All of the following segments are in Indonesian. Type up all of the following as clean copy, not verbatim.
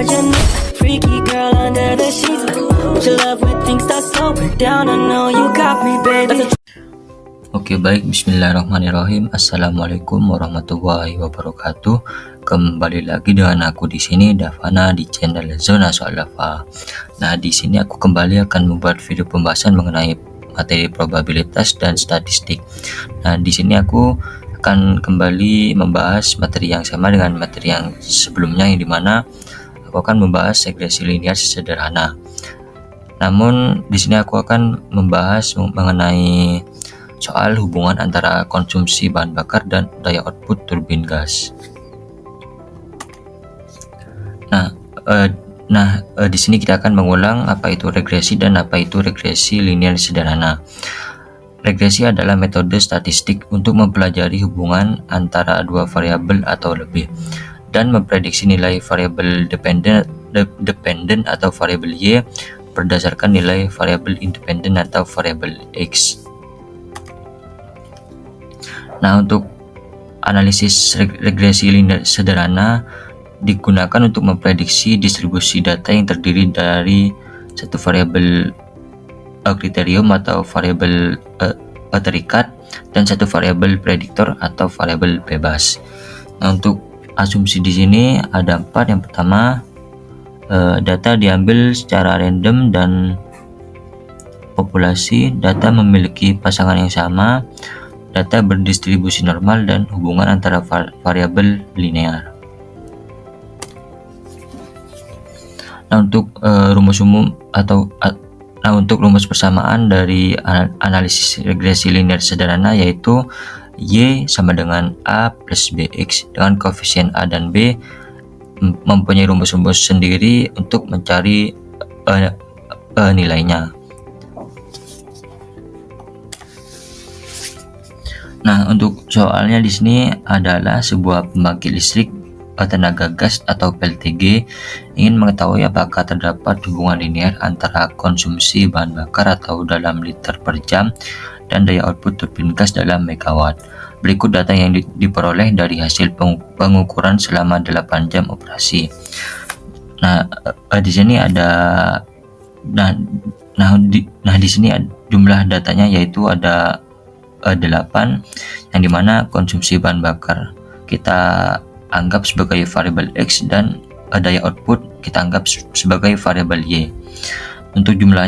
charging me. Freaky girl under the sheets. Would you love when things start slowing down? I know you got me, baby. Oke, baik, bismillahirrahmanirrahim. Assalamualaikum warahmatullahi wabarakatuh. Kembali lagi dengan aku di sini, Davana, di channel Zona Soal Dava. Nah, di sini aku kembali akan membuat video pembahasan mengenai materi probabilitas dan statistik. Nah, di sini aku akan kembali membahas materi yang sama dengan materi yang sebelumnya, yang dimana aku akan membahas regresi linear sederhana. Namun di sini aku akan membahas mengenai soal hubungan antara konsumsi bahan bakar dan daya output turbin gas. Di sini kita akan mengulang apa itu regresi dan apa itu regresi linear sederhana. Regresi adalah metode statistik untuk mempelajari hubungan antara dua variabel atau lebih dan memprediksi nilai variabel dependen atau variabel Y berdasarkan nilai variabel independen atau variabel X. Nah, untuk analisis regresi linear sederhana digunakan untuk memprediksi distribusi data yang terdiri dari satu variabel kriterium atau variabel terikat dan satu variabel prediktor atau variabel bebas. Nah, untuk asumsi di sini ada 4. Yang pertama, data diambil secara random dan populasi, data memiliki pasangan yang sama, data berdistribusi normal, dan hubungan antara variabel linear. Nah, untuk rumus umum untuk rumus persamaan dari analisis regresi linear sederhana yaitu Y sama dengan A plus BX, dengan koefisien A dan B mempunyai rumus-rumus sendiri untuk mencari nilainya. Nah, untuk soalnya di sini adalah sebuah pembangkit listrik tenaga gas atau PLTG ingin mengetahui apakah terdapat hubungan linear antara konsumsi bahan bakar atau dalam liter per jam dan daya output turbin gas dalam megawatt. Berikut data yang diperoleh dari hasil pengukuran selama 8 jam operasi. Nah, di sini ada di sini jumlah datanya yaitu ada 8, yang dimana konsumsi bahan bakar kita anggap sebagai variabel X dan daya output kita anggap sebagai variabel Y. Untuk jumlah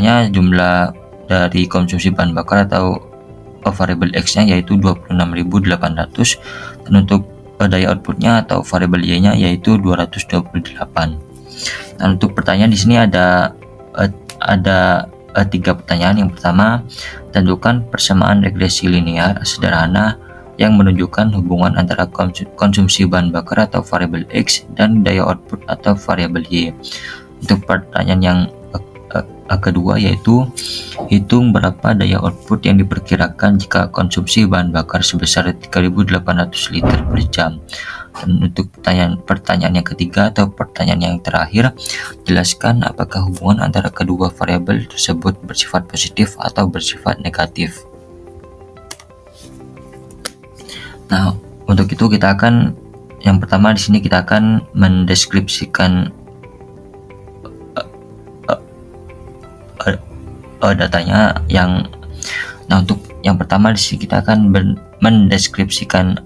dari konsumsi bahan bakar atau variabel X-nya yaitu 26.800 dan untuk daya outputnya atau variabel Y-nya yaitu 228. Dan untuk pertanyaan di sini ada 3 pertanyaan. Yang pertama, tentukan persamaan regresi linear sederhana yang menunjukkan hubungan antara konsumsi bahan bakar atau variabel X dan daya output atau variabel Y. Untuk pertanyaan yang kedua yaitu hitung berapa daya output yang diperkirakan jika konsumsi bahan bakar sebesar 3.800 liter per jam. Dan untuk pertanyaan yang ketiga atau pertanyaan yang terakhir, jelaskan apakah hubungan antara kedua variabel tersebut bersifat positif atau bersifat negatif. Nah, untuk itu kita akan yang pertama di sini kita akan mendeskripsikan datanya untuk yang pertama di sini kita akan mendeskripsikan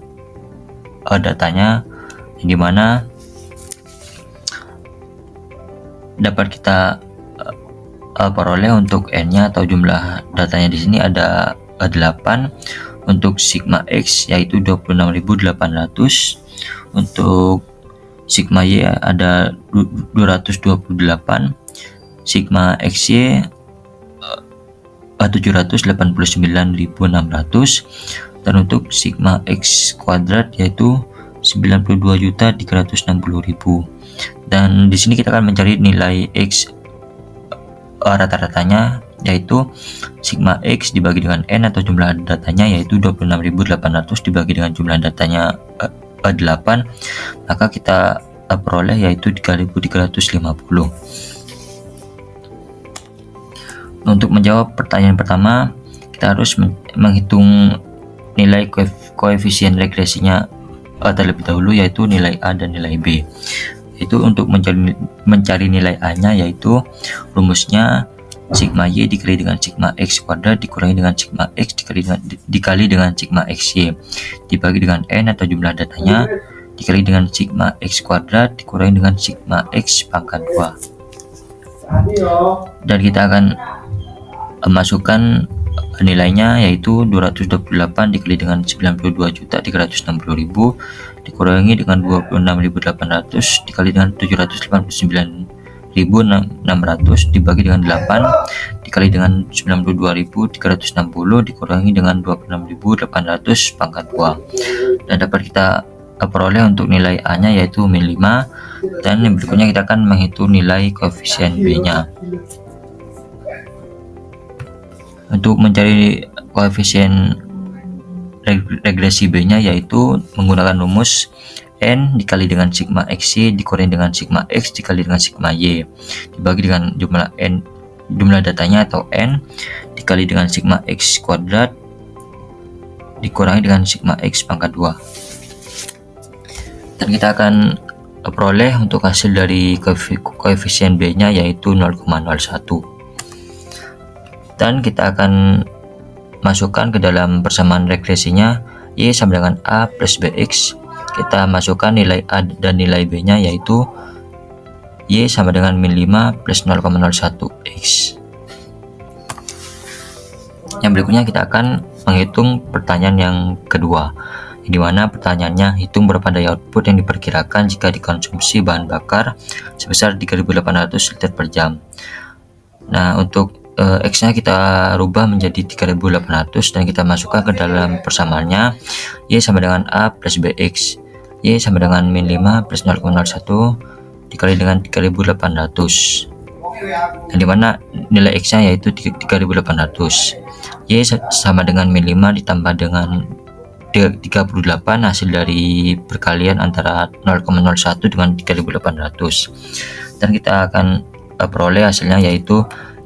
datanya, yang dimana dapat kita peroleh untuk n-nya atau jumlah datanya di sini ada 8, untuk sigma X yaitu 26.800, untuk sigma Y ada 228, sigma XY 789.600, dan untuk sigma X kuadrat yaitu 92.360.000. Dan di sini kita akan mencari nilai X rata-ratanya yaitu sigma X dibagi dengan N atau jumlah datanya yaitu 26.800 dibagi dengan jumlah datanya 8, maka kita peroleh yaitu 3.350. Untuk menjawab pertanyaan pertama, kita harus menghitung nilai koefisien regresinya terlebih dahulu, yaitu nilai A dan nilai B. Itu untuk mencari nilai A-nya, yaitu rumusnya sigma Y dikali dengan sigma X kuadrat dikurangi dengan sigma X dikali dengan sigma XY dibagi dengan N atau jumlah datanya dikali dengan sigma X kuadrat dikurangi dengan sigma X pangkat 2. Dan kita akan masukkan nilainya, yaitu 228 dikali dengan 92.360.000 dikurangi dengan 26.800 dikali dengan 789.600 dibagi dengan 8 dikali dengan 92.360 dikurangi dengan 26.800 pangkat 2. Dan dapat kita peroleh untuk nilai A nya yaitu min 5. Dan yang berikutnya kita akan menghitung nilai koefisien B nya. Untuk mencari koefisien regresi B nya, yaitu menggunakan rumus N dikali dengan sigma XY dikurangi dengan sigma X dikali dengan sigma Y dibagi dengan jumlah datanya atau N dikali dengan sigma X kuadrat dikurangi dengan sigma X pangkat 2. Dan kita akan peroleh untuk hasil dari koefisien B nya yaitu 0,01. Dan kita akan masukkan ke dalam persamaan regresinya Y sama dengan A plus BX. Kita masukkan nilai A dan nilai B nya yaitu Y sama dengan min 5 plus 0,01 X. Yang berikutnya kita akan menghitung pertanyaan yang kedua, di mana pertanyaannya hitung berapa daya output yang diperkirakan jika dikonsumsi bahan bakar sebesar 3.800 liter per jam. Nah, untuk X nya kita rubah menjadi 3.800 dan kita masukkan ke dalam persamaannya Y sama dengan A plus BX. Y sama dengan min 5 plus 0,01 dikali dengan 3.800, dan dimana nilai X nya yaitu 3.800. Y sama dengan min 5 ditambah dengan 38 hasil dari perkalian antara 0,01 dengan 3.800, dan kita akan peroleh hasilnya yaitu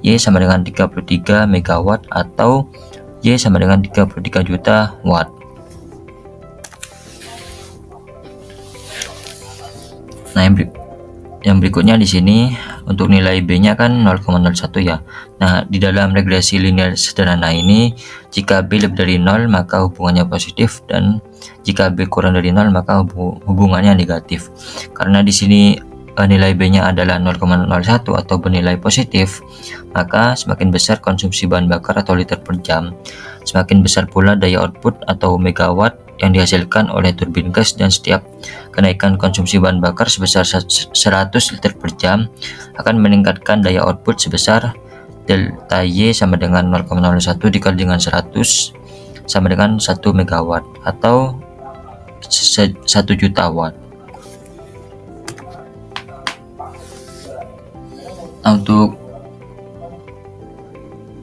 Y sama dengan 33 MW atau Y sama dengan 33 juta watt. Nah, yang berikutnya di sini untuk nilai B-nya kan 0,01 ya. Nah, di dalam regresi linear sederhana ini, jika B lebih dari 0 maka hubungannya positif, dan jika B kurang dari 0 maka hubungannya negatif. Karena di sini nilai B-nya adalah 0,01 atau bernilai positif, maka semakin besar konsumsi bahan bakar atau liter per jam, semakin besar pula daya output atau megawatt yang dihasilkan oleh turbin gas, dan setiap kenaikan konsumsi bahan bakar sebesar 100 liter per jam akan meningkatkan daya output sebesar delta Y sama dengan 0,01 dikali dengan 100 sama dengan 1 megawatt atau 1 juta watt. Untuk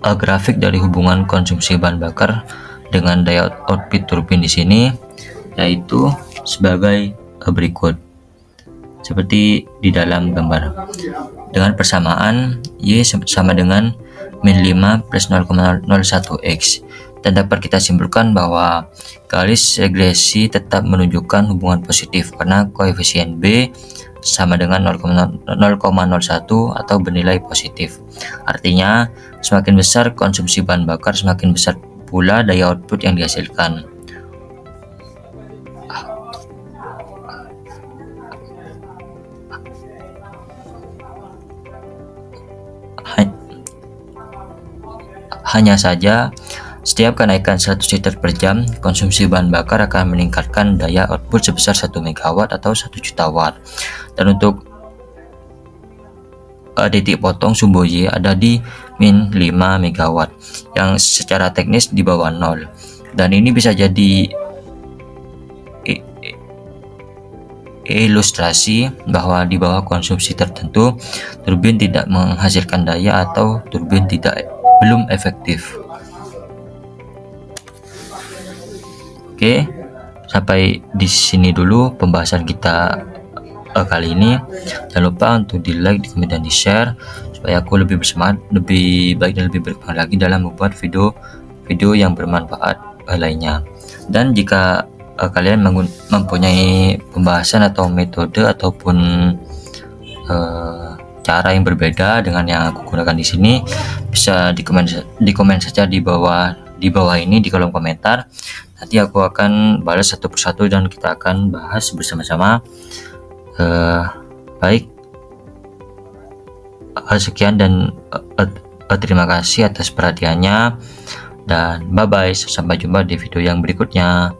grafik dari hubungan konsumsi bahan bakar dengan daya output turbin di sini yaitu sebagai berikut, seperti di dalam gambar, dengan persamaan Y sama dengan min 5 plus 0,01 X, dan dapat kita simpulkan bahwa garis regresi tetap menunjukkan hubungan positif karena koefisien B sama dengan 0,01 atau bernilai positif. Artinya, semakin besar konsumsi bahan bakar, semakin besar pula daya output yang dihasilkan. Hanya saja, setiap kenaikan 100 liter per jam, konsumsi bahan bakar akan meningkatkan daya output sebesar 1 MW atau 1 juta watt. Dan untuk titik potong sumbu Y ada di min 5 MW yang secara teknis di bawah 0. Dan ini bisa jadi ilustrasi bahwa di bawah konsumsi tertentu turbin tidak menghasilkan daya atau turbin belum efektif. Oke, sampai di sini dulu pembahasan kita kali ini. Jangan lupa untuk di like, di komen, dan di share supaya aku lebih bersemangat, lebih baik dan lebih berkembang lagi dalam membuat video yang bermanfaat lainnya. Dan jika kalian mempunyai pembahasan atau metode ataupun cara yang berbeda dengan yang aku gunakan di sini, bisa di komen saja di bawah ini di kolom komentar. Nanti aku akan balas satu persatu dan kita akan bahas bersama-sama. Baik, sekian dan terima kasih atas perhatiannya, dan bye bye, sampai jumpa di video yang berikutnya.